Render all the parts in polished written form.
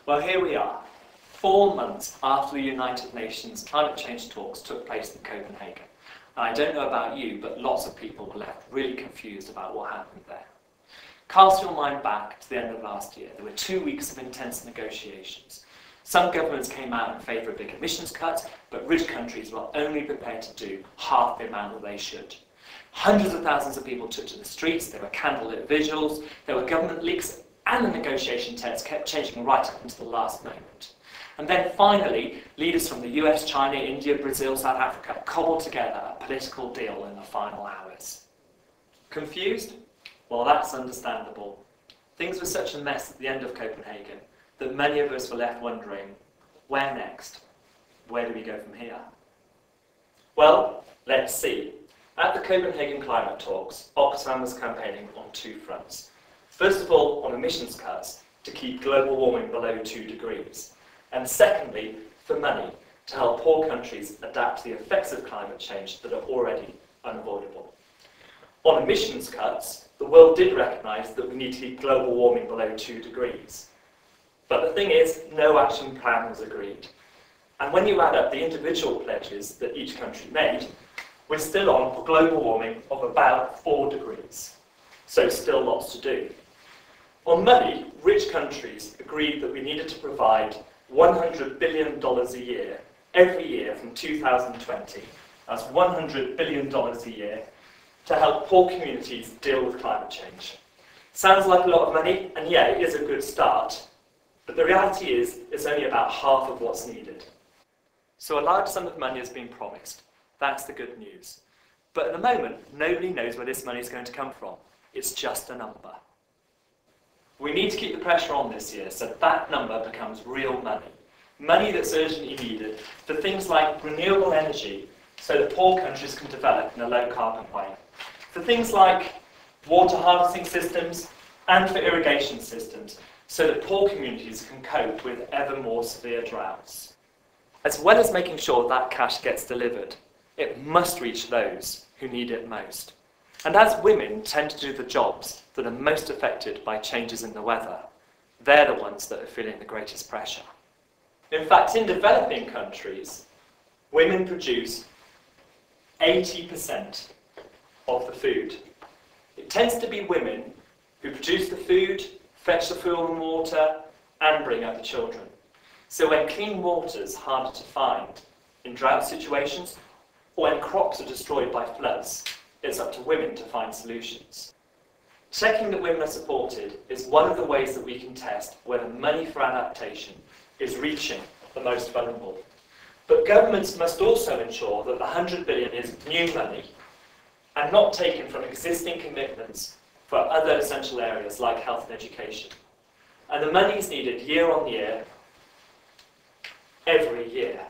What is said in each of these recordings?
Well, here we are, 4 months after the United Nations climate change talks took place in Copenhagen. And I don't know about you, but lots of people were left really confused about what happened there. Cast your mind back to the end of last year. There were 2 weeks of intense negotiations. Some governments came out in favour of big emissions cuts, but rich countries were only prepared to do half the amount that they should. Hundreds of thousands of people took to the streets, there were candlelit vigils, there were government leaks, and the negotiation text kept changing right up until the last moment. And then finally, leaders from the US, China, India, Brazil, South Africa cobbled together a political deal in the final hours. Confused? Well, that's understandable. Things were such a mess at the end of Copenhagen that many of us were left wondering, where next? Where do we go from here? Well, let's see. At the Copenhagen climate talks, Oxfam was campaigning on 2 fronts. First of all, on emissions cuts to keep global warming below 2 degrees. And secondly, for money to help poor countries adapt to the effects of climate change that are already unavoidable. On emissions cuts, the world did recognise that we need to keep global warming below 2 degrees. But the thing is, no action plan was agreed. And when you add up the individual pledges that each country made, we're still on for global warming of about 4 degrees. So still lots to do. On money, rich countries agreed that we needed to provide $100 billion a year, every year from 2020. That's $100 billion a year to help poor communities deal with climate change. Sounds like a lot of money, and yeah, it is a good start. But the reality is, it's only about half of what's needed. So a large sum of money has been promised. That's the good news. But at the moment, nobody knows where this money is going to come from. It's just a number. We need to keep the pressure on this year so that number becomes real money. Money that's urgently needed for things like renewable energy so that poor countries can develop in a low-carbon way. For things like water harvesting systems and for irrigation systems so that poor communities can cope with ever more severe droughts. As well as making sure that cash gets delivered, it must reach those who need it most. And as women tend to do the jobs that are most affected by changes in the weather, they're the ones that are feeling the greatest pressure. In fact, in developing countries, women produce 80% of the food. It tends to be women who produce the food, fetch the fuel and water, and bring up the children. So when clean water is harder to find in drought situations, or when crops are destroyed by floods, it's up to women to find solutions. Checking that women are supported is one of the ways that we can test whether money for adaptation is reaching the most vulnerable. But governments must also ensure that the $100 billion is new money and not taken from existing commitments for other essential areas like health and education. And the money is needed year on year, every year.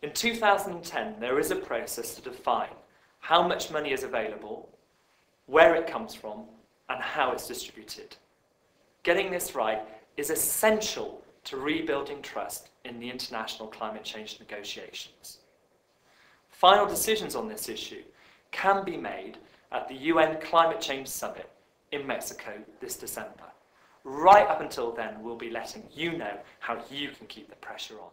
In 2010, there is a process to define how much money is available, where it comes from, and how it's distributed. Getting this right is essential to rebuilding trust in the international climate change negotiations. Final decisions on this issue can be made at the UN Climate Change Summit in Mexico this December. Right up until then, we'll be letting you know how you can keep the pressure on.